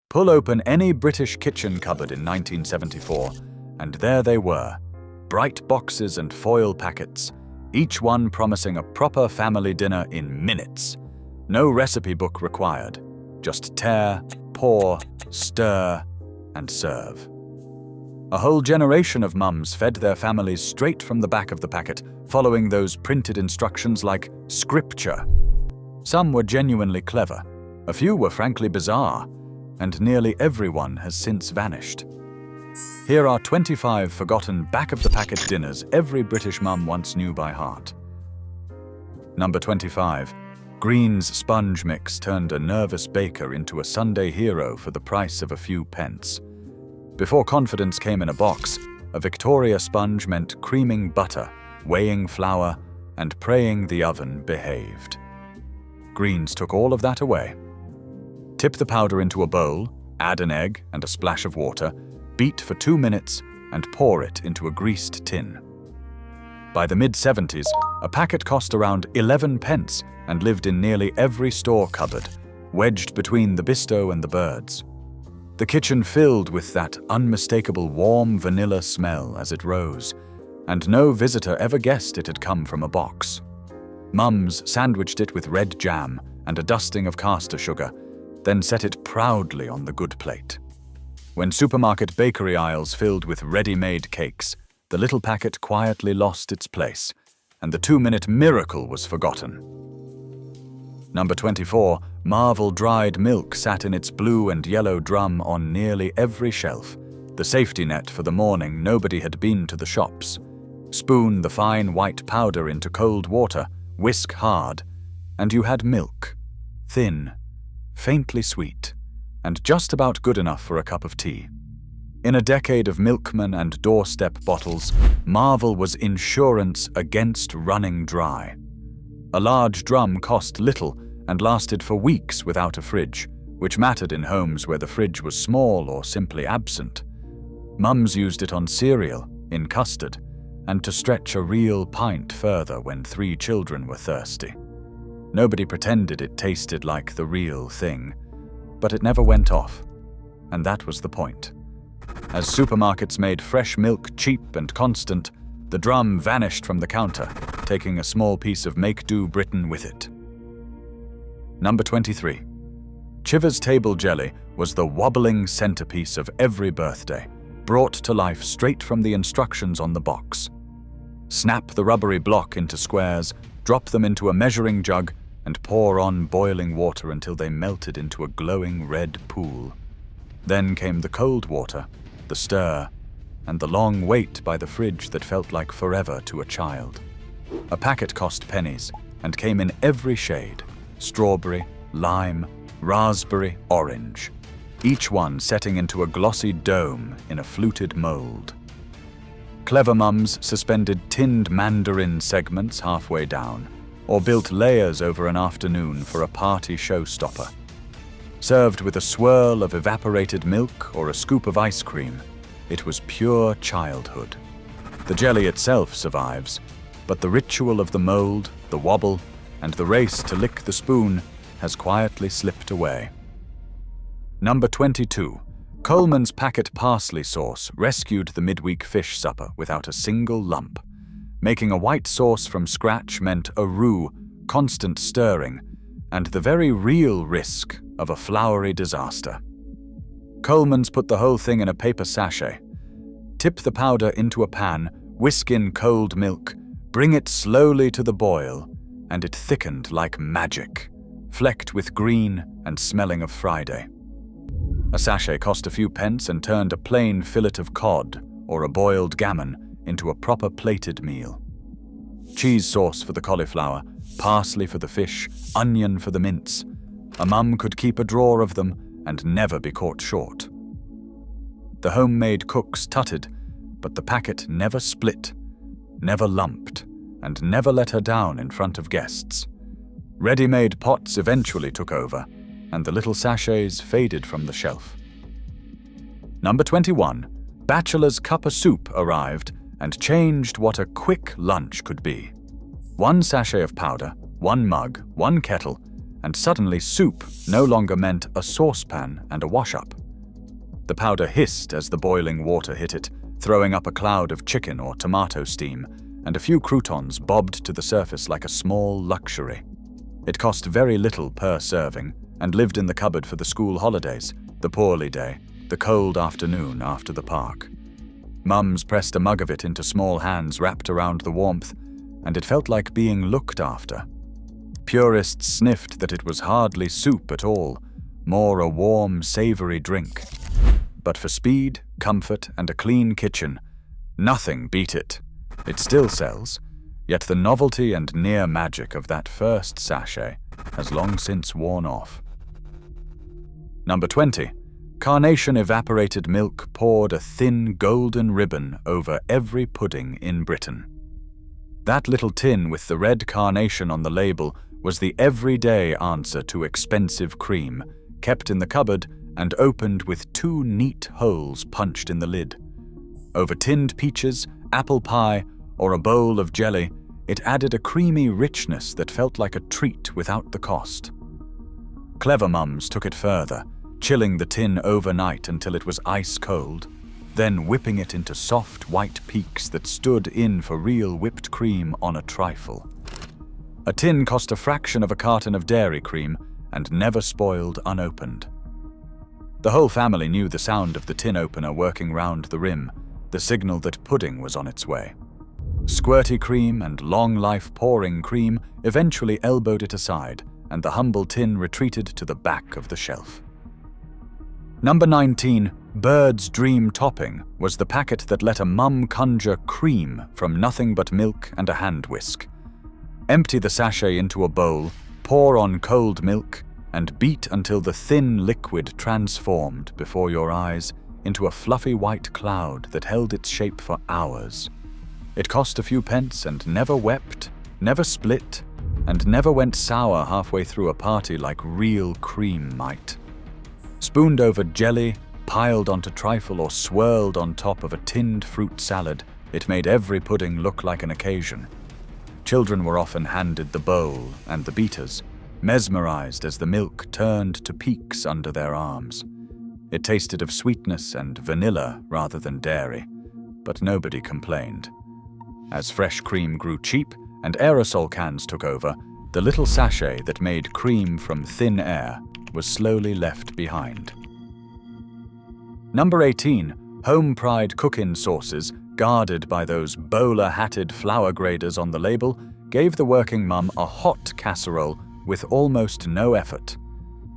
Pull open any British kitchen cupboard in 1974, and there they were, bright boxes and foil packets, each one promising a proper family dinner in minutes. No recipe book required, just tear, pour, stir, and serve. A whole generation of mums fed their families straight from the back of the packet, following those printed instructions like scripture. Some were genuinely clever, a few were frankly bizarre, and nearly everyone has since vanished. Here are 25 forgotten back-of-the-packet dinners every British mum once knew by heart. Number 25. Green's sponge mix turned a nervous baker into a Sunday hero for the price of a few pence. Before confidence came in a box, a Victoria sponge meant creaming butter, weighing flour, and praying the oven behaved. Green's took all of that away. Tip the powder into a bowl, add an egg and a splash of water, beat for 2 minutes, and pour it into a greased tin. By the mid-70s, a packet cost around 11 pence and lived in nearly every store cupboard, wedged between the Bisto and the birds. The kitchen filled with that unmistakable warm vanilla smell as it rose, and no visitor ever guessed it had come from a box. Mums sandwiched it with red jam and a dusting of caster sugar, then set it proudly on the good plate. When supermarket bakery aisles filled with ready-made cakes, the little packet quietly lost its place, and the 2-minute miracle was forgotten. Number 24, Marvel dried milk sat in its blue and yellow drum on nearly every shelf, the safety net for the morning nobody had been to the shops. Spoon the fine white powder into cold water, whisk hard, and you had milk, thin, faintly sweet, and just about good enough for a cup of tea. In a decade of milkman and doorstep bottles, Marvel was insurance against running dry. A large drum cost little and lasted for weeks without a fridge, which mattered in homes where the fridge was small or simply absent. Mums used it on cereal, in custard, and to stretch a real pint further when 3 children were thirsty. Nobody pretended it tasted like the real thing, but it never went off, and that was the point. As supermarkets made fresh milk cheap and constant, the drum vanished from the counter, taking a small piece of make-do Britain with it. Number 23. Chivers table jelly was the wobbling centerpiece of every birthday, brought to life straight from the instructions on the box. Snap the rubbery block into squares, drop them into a measuring jug, and pour on boiling water until they melted into a glowing red pool. Then came the cold water, the stir, and the long wait by the fridge that felt like forever to a child. A packet cost pennies and came in every shade: strawberry, lime, raspberry, orange, each one setting into a glossy dome in a fluted mold. Clever mums suspended tinned mandarin segments halfway down, or built layers over an afternoon for a party showstopper. Served with a swirl of evaporated milk or a scoop of ice cream, it was pure childhood. The jelly itself survives, but the ritual of the mold, the wobble, and the race to lick the spoon has quietly slipped away. Number 22. Colman's packet parsley sauce rescued the midweek fish supper without a single lump. Making a white sauce from scratch meant a roux, constant stirring, and the very real risk of a floury disaster. Colman's put the whole thing in a paper sachet. Tip the powder into a pan, whisk in cold milk, bring it slowly to the boil, and it thickened like magic, flecked with green and smelling of Friday. A sachet cost a few pence and turned a plain fillet of cod or a boiled gammon into a proper plated meal. Cheese sauce for the cauliflower, parsley for the fish, onion for the mince. A mum could keep a drawer of them and never be caught short. The homemade cooks tutted, but the packet never split, never lumped, and never let her down in front of guests. Ready-made pots eventually took over, and the little sachets faded from the shelf. Number 21. Batchelors' cup of soup arrived and changed what a quick lunch could be. 1 sachet of powder, 1 mug, 1 kettle, and suddenly soup no longer meant a saucepan and a wash-up. The powder hissed as the boiling water hit it, throwing up a cloud of chicken or tomato steam, and a few croutons bobbed to the surface like a small luxury. It cost very little per serving, and lived in the cupboard for the school holidays, the poorly day, the cold afternoon after the park. Mums pressed a mug of it into small hands wrapped around the warmth, and it felt like being looked after. Purists sniffed that it was hardly soup at all, more a warm, savory drink. But for speed, comfort, and a clean kitchen, nothing beat it. It still sells, yet the novelty and near magic of that first sachet has long since worn off. Number 20. Carnation evaporated milk poured a thin golden ribbon over every pudding in Britain. That little tin with the red carnation on the label was the everyday answer to expensive cream, kept in the cupboard and opened with 2 neat holes punched in the lid. Over tinned peaches, apple pie, or a bowl of jelly, it added a creamy richness that felt like a treat without the cost. Clever mums took it further, chilling the tin overnight until it was ice cold, then whipping it into soft white peaks that stood in for real whipped cream on a trifle. A tin cost a fraction of a carton of dairy cream and never spoiled unopened. The whole family knew the sound of the tin opener working round the rim, the signal that pudding was on its way. Squirty cream and long-life pouring cream eventually elbowed it aside, and the humble tin retreated to the back of the shelf. Number 19, Bird's Dream Topping, was the packet that let a mum conjure cream from nothing but milk and a hand whisk. Empty the sachet into a bowl, pour on cold milk, and beat until the thin liquid transformed before your eyes into a fluffy white cloud that held its shape for hours. It cost a few pence and never wept, never split, and never went sour halfway through a party like real cream might. Spooned over jelly, piled onto trifle, or swirled on top of a tinned fruit salad, it made every pudding look like an occasion. Children were often handed the bowl and the beaters, mesmerized as the milk turned to peaks under their arms. It tasted of sweetness and vanilla rather than dairy, but nobody complained. As fresh cream grew cheap and aerosol cans took over, the little sachet that made cream from thin air was slowly left behind. Number 18, home pride cook-in sauces, guarded by those bowler-hatted flour graders on the label, gave the working mum a hot casserole with almost no effort.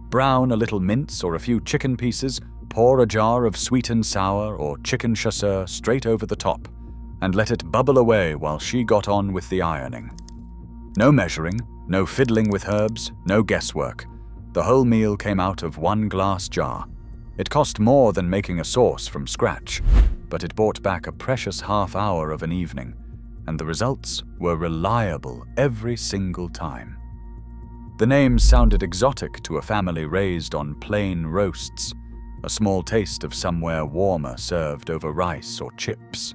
Brown a little mince or a few chicken pieces, pour a jar of sweet and sour or chicken chasseur straight over the top, and let it bubble away while she got on with the ironing. No measuring, no fiddling with herbs, no guesswork. The whole meal came out of one glass jar. It cost more than making a sauce from scratch, but it brought back a precious half hour of an evening, and the results were reliable every single time. The name sounded exotic to a family raised on plain roasts, a small taste of somewhere warmer served over rice or chips.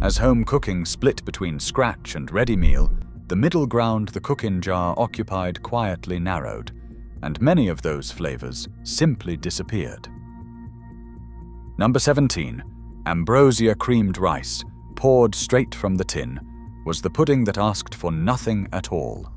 As home cooking split between scratch and ready meal, the middle ground the cook-in jar occupied quietly narrowed, and many of those flavors simply disappeared. Number 17, Ambrosia creamed rice, poured straight from the tin, was the pudding that asked for nothing at all.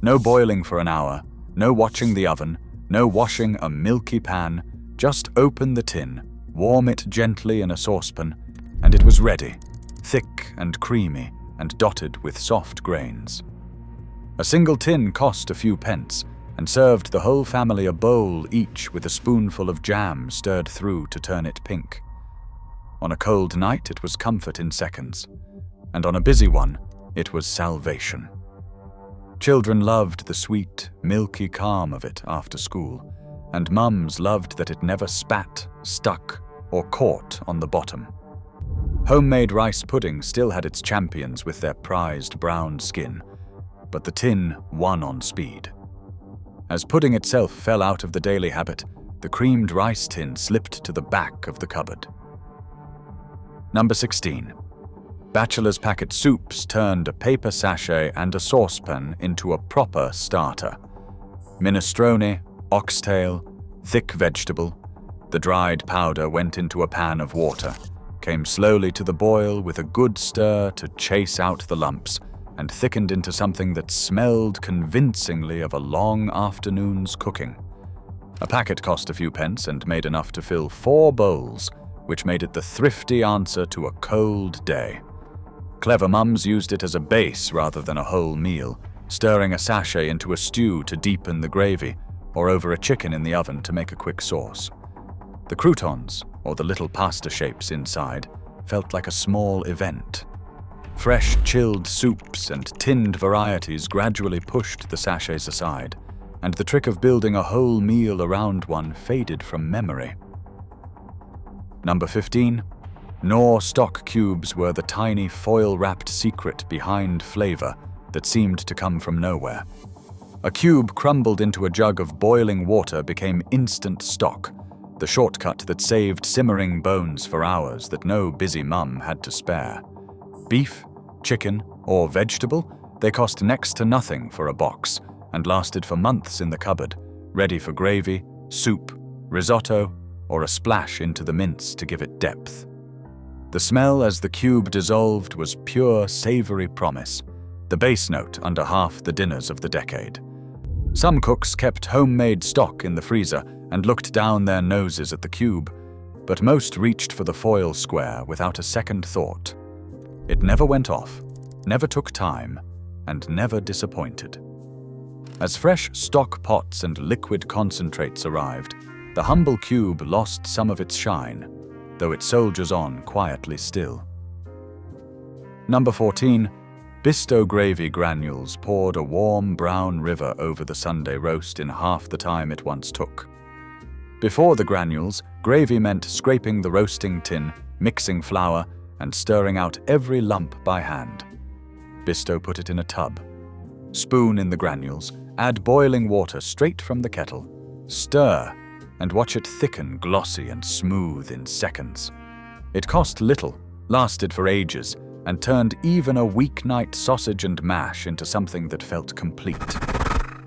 No boiling for an hour, no watching the oven, no washing a milky pan, just open the tin, warm it gently in a saucepan, and it was ready, thick and creamy and dotted with soft grains. A single tin cost a few pence, and served the whole family a bowl each with a spoonful of jam stirred through to turn it pink. On a cold night, it was comfort in seconds, and on a busy one, it was salvation. Children loved the sweet, milky calm of it after school, and mums loved that it never spat, stuck, or caught on the bottom. Homemade rice pudding still had its champions with their prized brown skin, but the tin won on speed. As pudding itself fell out of the daily habit, the creamed rice tin slipped to the back of the cupboard. Number 16. Batchelors packet soups turned a paper sachet and a saucepan into a proper starter. Minestrone, oxtail, thick vegetable. The dried powder went into a pan of water, came slowly to the boil with a good stir to chase out the lumps, and thickened into something that smelled convincingly of a long afternoon's cooking. A packet cost a few pence and made enough to fill 4 bowls, which made it the thrifty answer to a cold day. Clever mums used it as a base rather than a whole meal, stirring a sachet into a stew to deepen the gravy, or over a chicken in the oven to make a quick sauce. The croutons, or the little pasta shapes inside, felt like a small event. Fresh chilled soups and tinned varieties gradually pushed the sachets aside, and the trick of building a whole meal around one faded from memory. Number 15. Knorr stock cubes were the tiny foil-wrapped secret behind flavor that seemed to come from nowhere. A cube crumbled into a jug of boiling water became instant stock, the shortcut that saved simmering bones for hours that no busy mum had to spare. Beef, chicken, or vegetable, they cost next to nothing for a box and lasted for months in the cupboard, ready for gravy, soup, risotto, or a splash into the mince to give it depth. The smell as the cube dissolved was pure savory promise, the base note under half the dinners of the decade. Some cooks kept homemade stock in the freezer and looked down their noses at the cube, but most reached for the foil square without a second thought. It never went off, never took time, and never disappointed. As fresh stock pots and liquid concentrates arrived, the humble cube lost some of its shine, though it soldiers on quietly still. Number 14. Bisto gravy granules poured a warm brown river over the Sunday roast in half the time it once took. Before the granules, gravy meant scraping the roasting tin, mixing flour, and stirring out every lump by hand. Bisto put it in a tub. Spoon in the granules, add boiling water straight from the kettle. Stir, and watch it thicken glossy and smooth in seconds. It cost little, lasted for ages, and turned even a weeknight sausage and mash into something that felt complete.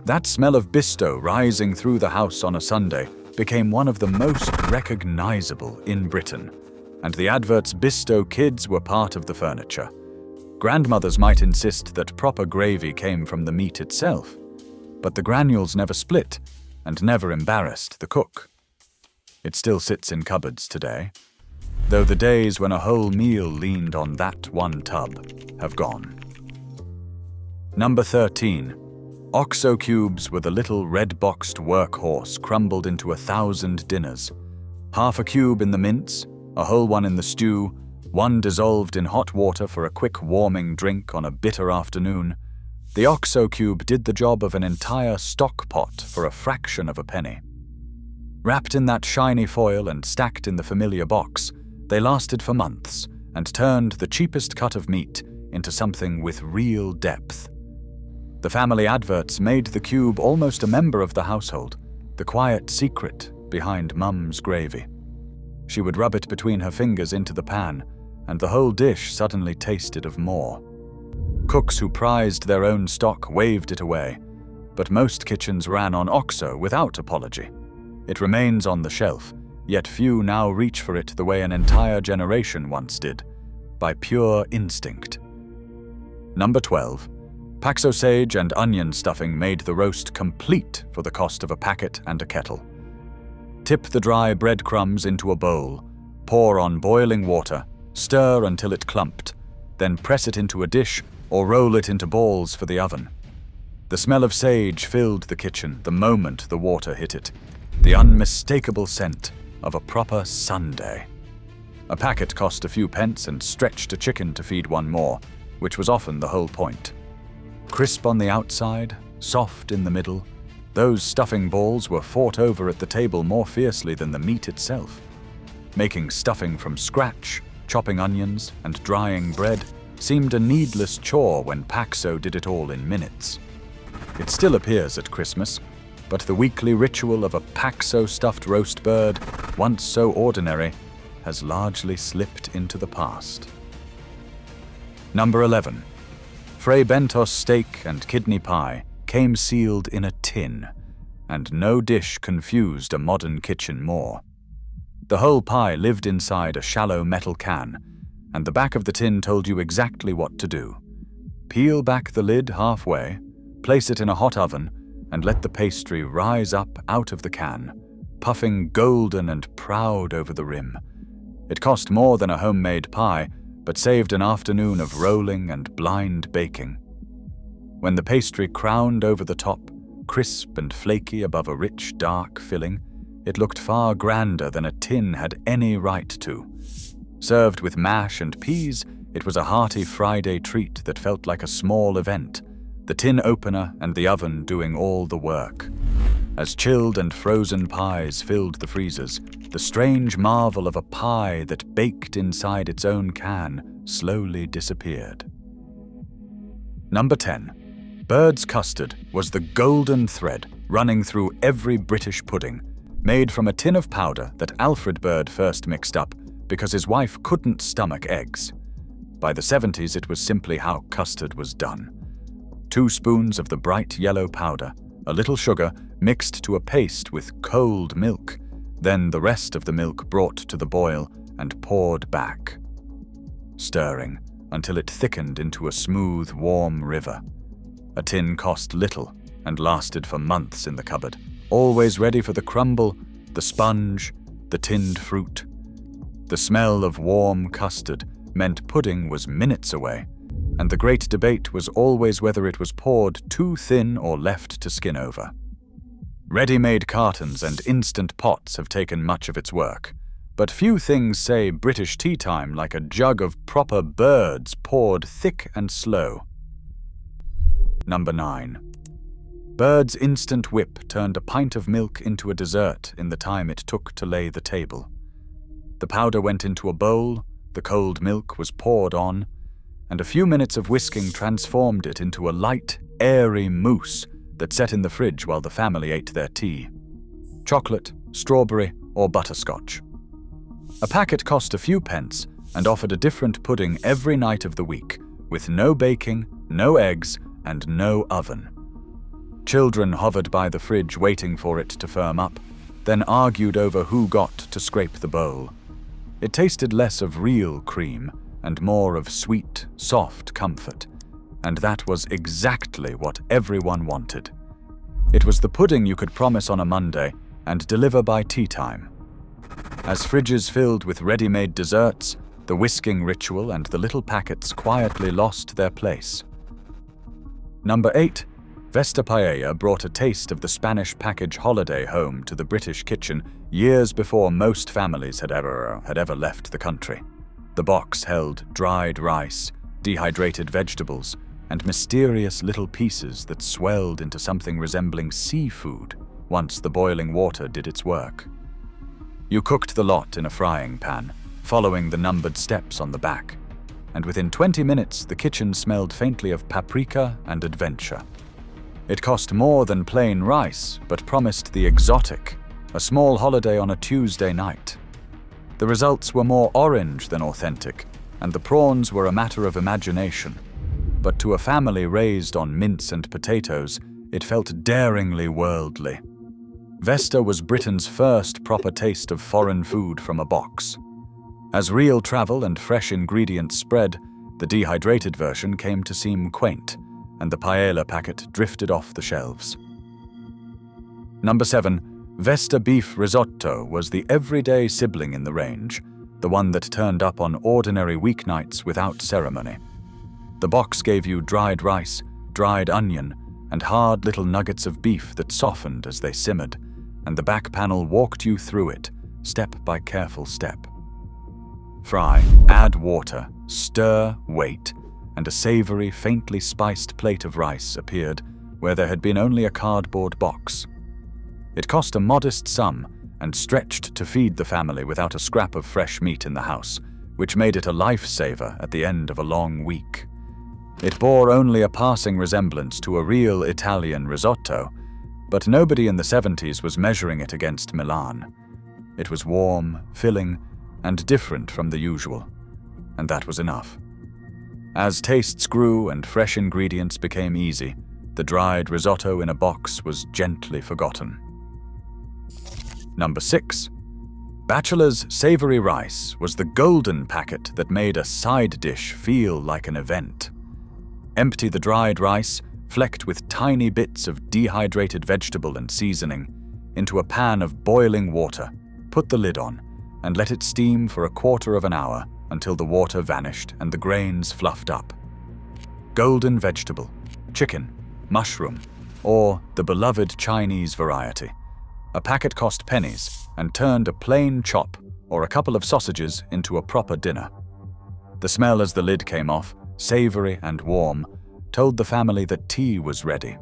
That smell of Bisto rising through the house on a Sunday became one of the most recognizable in Britain, and the advert's Bisto kids were part of the furniture. Grandmothers might insist that proper gravy came from the meat itself, but the granules never split and never embarrassed the cook. It still sits in cupboards today, though the days when a whole meal leaned on that one tub have gone. Number 13. Oxo cubes were the little red-boxed workhorse crumbled into 1,000 dinners. Half a cube in the mince, a whole one in the stew, one dissolved in hot water for a quick warming drink on a bitter afternoon. The Oxo cube did the job of an entire stock pot for a fraction of a penny. Wrapped in that shiny foil and stacked in the familiar box, they lasted for months and turned the cheapest cut of meat into something with real depth. The family adverts made the cube almost a member of the household, the quiet secret behind Mum's gravy. She would rub it between her fingers into the pan, and the whole dish suddenly tasted of more. Cooks who prized their own stock waved it away, but most kitchens ran on Oxo without apology. It remains on the shelf, yet few now reach for it the way an entire generation once did, by pure instinct. Number 12. Paxo sage and onion stuffing made the roast complete for the cost of a packet and a kettle. Tip the dry breadcrumbs into a bowl, pour on boiling water, stir until it clumped, then press it into a dish or roll it into balls for the oven. The smell of sage filled the kitchen the moment the water hit it, the unmistakable scent of a proper Sunday. A packet cost a few pence and stretched a chicken to feed one more, which was often the whole point. Crisp on the outside, soft in the middle, those stuffing balls were fought over at the table more fiercely than the meat itself. Making stuffing from scratch, chopping onions, and drying bread seemed a needless chore when Paxo did it all in minutes. It still appears at Christmas, but the weekly ritual of a Paxo stuffed roast bird, once so ordinary, has largely slipped into the past. Number 11. Fray Bentos steak and kidney pie came sealed in a tin, and no dish confused a modern kitchen more. The whole pie lived inside a shallow metal can, and the back of the tin told you exactly what to do. Peel back the lid halfway, place it in a hot oven, and let the pastry rise up out of the can, puffing golden and proud over the rim. It cost more than a homemade pie, but saved an afternoon of rolling and blind baking. When the pastry crowned over the top, crisp and flaky above a rich, dark filling, it looked far grander than a tin had any right to. Served with mash and peas, it was a hearty Friday treat that felt like a small event, the tin opener and the oven doing all the work. As chilled and frozen pies filled the freezers, the strange marvel of a pie that baked inside its own can slowly disappeared. Number 10. Bird's custard was the golden thread running through every British pudding, made from a tin of powder that Alfred Bird first mixed up because his wife couldn't stomach eggs. By the 70s, it was simply how custard was done. 2 spoons of the bright yellow powder, a little sugar mixed to a paste with cold milk, then the rest of the milk brought to the boil and poured back, stirring until it thickened into a smooth, warm river. A tin cost little and lasted for months in the cupboard, always ready for the crumble, the sponge, the tinned fruit. The smell of warm custard meant pudding was minutes away, and the great debate was always whether it was poured too thin or left to skin over. Ready-made cartons and instant pots have taken much of its work, but few things say British tea time like a jug of proper Bird's poured thick and slow. Number 9. Bird's instant whip turned a pint of milk into a dessert in the time it took to lay the table. The powder went into a bowl, the cold milk was poured on, and a few minutes of whisking transformed it into a light, airy mousse that sat in the fridge while the family ate their tea. Chocolate, strawberry, or butterscotch. A packet cost a few pence and offered a different pudding every night of the week, with no baking, no eggs, and no oven. Children hovered by the fridge waiting for it to firm up, then argued over who got to scrape the bowl. It tasted less of real cream and more of sweet, soft comfort, and that was exactly what everyone wanted. It was the pudding you could promise on a Monday and deliver by tea time. As fridges filled with ready-made desserts, the whisking ritual and the little packets quietly lost their place. Number 8. Vesta Paella brought a taste of the Spanish package holiday home to the British kitchen years before most families had ever left the country. The box held dried rice, dehydrated vegetables, and mysterious little pieces that swelled into something resembling seafood once the boiling water did its work. You cooked the lot in a frying pan, following the numbered steps on the back, and within 20 minutes the kitchen smelled faintly of paprika and adventure. It cost more than plain rice, but promised the exotic, a small holiday on a Tuesday night. The results were more orange than authentic, and the prawns were a matter of imagination. But to a family raised on mince and potatoes, it felt daringly worldly. Vesta was Britain's first proper taste of foreign food from a box. As real travel and fresh ingredients spread, the dehydrated version came to seem quaint, and the paella packet drifted off the shelves. Number 7. Vesta beef risotto was the everyday sibling in the range, the one that turned up on ordinary weeknights without ceremony. The box gave you dried rice, dried onion, and hard little nuggets of beef that softened as they simmered, and the back panel walked you through it, step by careful step. Fry, add water, stir, wait, and a savory, faintly spiced plate of rice appeared where there had been only a cardboard box. It cost a modest sum and stretched to feed the family without a scrap of fresh meat in the house, which made it a lifesaver at the end of a long week. It bore only a passing resemblance to a real Italian risotto, but nobody in the 70s was measuring it against Milan. It was warm, filling, and different from the usual, and that was enough. As tastes grew and fresh ingredients became easy, the The dried risotto in a box was gently forgotten. Number 6. Batchelors' savory rice was the golden packet that made a side dish feel like an event. Empty the dried rice, flecked with tiny bits of dehydrated vegetable and seasoning, into a pan of boiling water, put the lid on, and let it steam for 1/4 of an hour until the water vanished and the grains fluffed up. Golden vegetable, chicken, mushroom, or the beloved Chinese variety. A packet cost pennies and turned a plain chop or a couple of sausages into a proper dinner. The smell as the lid came off, savory and warm, told the family that tea was ready.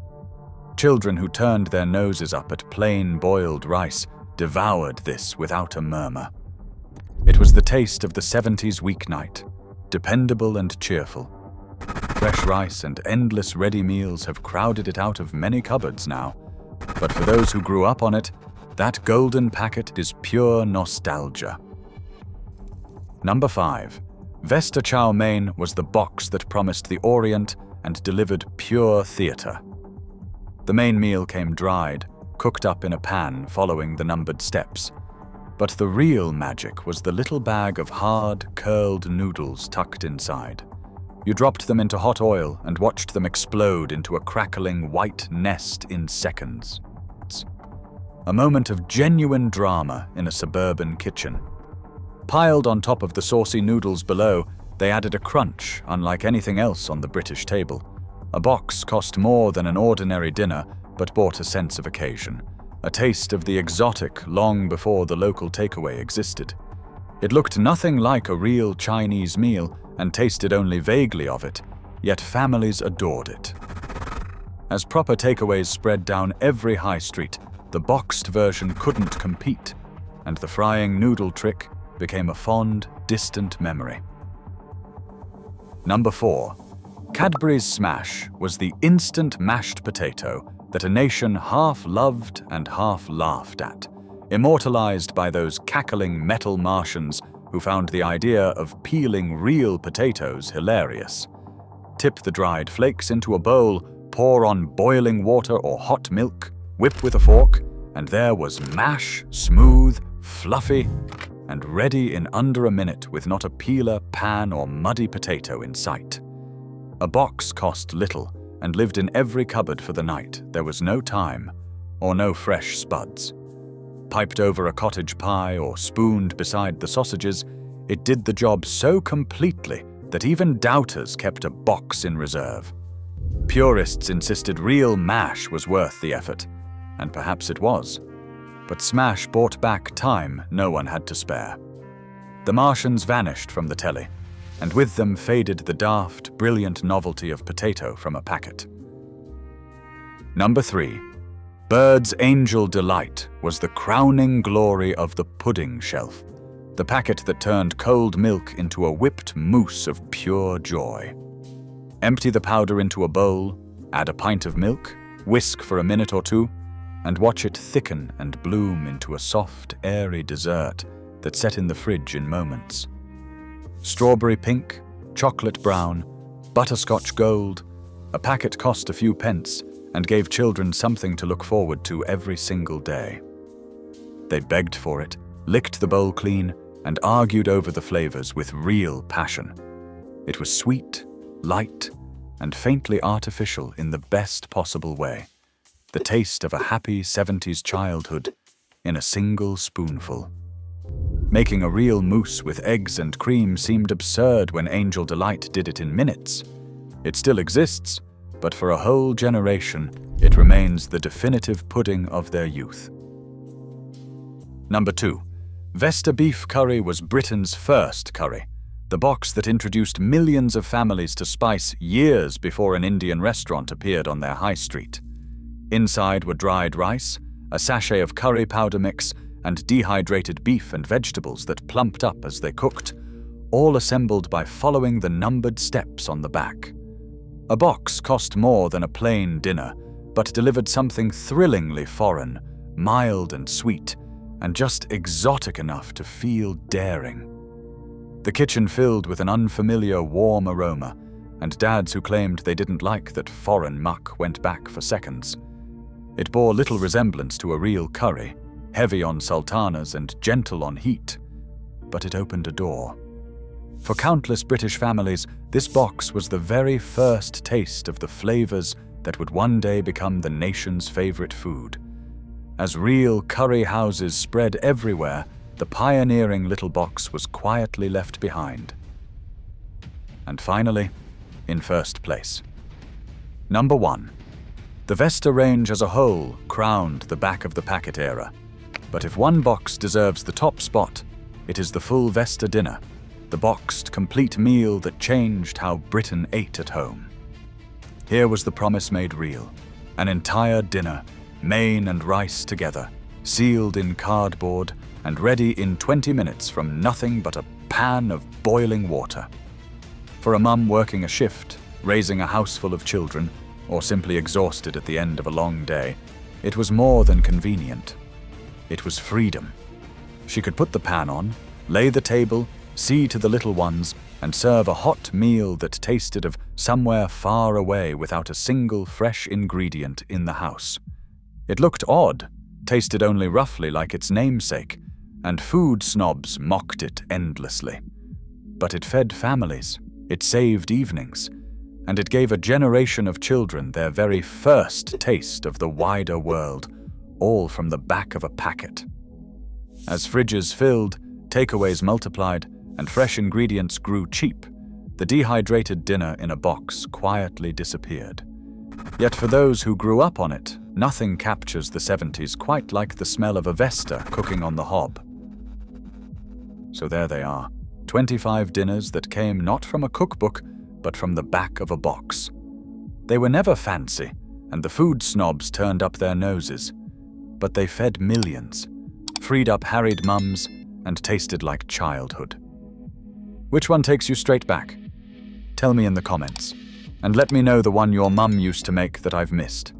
Children who turned their noses up at plain boiled rice devoured this without a murmur. It was the taste of the 70s weeknight, dependable and cheerful. Fresh rice and endless ready meals have crowded it out of many cupboards now, but for those who grew up on it, that golden packet is pure nostalgia. Number 5. Vesta chow mein was the box that promised the Orient and delivered pure theatre. The main meal came dried, cooked up in a pan following the numbered steps. But the real magic was the little bag of hard, curled noodles tucked inside. You dropped them into hot oil and watched them explode into a crackling white nest in seconds. A moment of genuine drama in a suburban kitchen. Piled on top of the saucy noodles below, they added a crunch unlike anything else on the British table. A box cost more than an ordinary dinner, but brought a sense of occasion, a taste of the exotic long before the local takeaway existed. It looked nothing like a real Chinese meal and tasted only vaguely of it, yet families adored it. As proper takeaways spread down every high street, the boxed version couldn't compete, and the frying noodle trick became a fond, distant memory. Number 4. Cadbury's Smash was the instant mashed potato that a nation half loved and half laughed at, immortalized by those cackling metal Martians who found the idea of peeling real potatoes hilarious. Tip the dried flakes into a bowl, pour on boiling water or hot milk, whip with a fork, and there was mash, smooth, fluffy, and ready in under a minute with not a peeler, pan, or muddy potato in sight. A box cost little and lived in every cupboard for the night. There was no time, or no fresh spuds. Piped over a cottage pie or spooned beside the sausages, it did the job so completely that even doubters kept a box in reserve. Purists insisted real mash was worth the effort, and perhaps it was. But Smash brought back time no one had to spare. The Martians vanished from the telly, and with them faded the daft, brilliant novelty of potato from a packet. Number 3. Bird's Angel Delight was the crowning glory of the pudding shelf, the packet that turned cold milk into a whipped mousse of pure joy. Empty the powder into a bowl, add a pint of milk, whisk for a minute or two, and watch it thicken and bloom into a soft, airy dessert that set in the fridge in moments. Strawberry pink, chocolate brown, butterscotch gold, a packet cost a few pence and gave children something to look forward to every single day. They begged for it, licked the bowl clean, and argued over the flavors with real passion. It was sweet, light, and faintly artificial in the best possible way. The taste of a happy 70s childhood in a single spoonful. Making a real mousse with eggs and cream seemed absurd when Angel Delight did it in minutes. It still exists, but for a whole generation, it remains the definitive pudding of their youth. Number 2. Vesta beef curry was Britain's first curry, the box that introduced millions of families to spice years before an Indian restaurant appeared on their high street. Inside were dried rice, a sachet of curry powder mix, and dehydrated beef and vegetables that plumped up as they cooked, all assembled by following the numbered steps on the back. A box cost more than a plain dinner, but delivered something thrillingly foreign, mild and sweet, and just exotic enough to feel daring. The kitchen filled with an unfamiliar warm aroma, and dads who claimed they didn't like that foreign muck went back for seconds. It bore little resemblance to a real curry, heavy on sultanas and gentle on heat, but it opened a door. For countless British families, this box was the very first taste of the flavors that would one day become the nation's favorite food. As real curry houses spread everywhere, the pioneering little box was quietly left behind. And finally, in first place. Number 1. The Vesta range as a whole crowned the back of the packet era. But if one box deserves the top spot, it is the full Vesta dinner, the boxed, complete meal that changed how Britain ate at home. Here was the promise made real. An entire dinner, main and rice together, sealed in cardboard and ready in 20 minutes from nothing but a pan of boiling water. For a mum working a shift, raising a house full of children, or simply exhausted at the end of a long day, it was more than convenient. It was freedom. She could put the pan on, lay the table, see to the little ones, and serve a hot meal that tasted of somewhere far away without a single fresh ingredient in the house. It looked odd, tasted only roughly like its namesake, and food snobs mocked it endlessly. But it fed families, it saved evenings, and it gave a generation of children their very first taste of the wider world, all from the back of a packet. As fridges filled, takeaways multiplied, and fresh ingredients grew cheap, the dehydrated dinner in a box quietly disappeared. Yet for those who grew up on it, nothing captures the 70s quite like the smell of a Vesta cooking on the hob. So there they are, 25 dinners that came not from a cookbook, but from the back of a box. They were never fancy, and the food snobs turned up their noses, but they fed millions, freed up harried mums, and tasted like childhood. Which one takes you straight back? Tell me in the comments, and let me know the one your mum used to make that I've missed.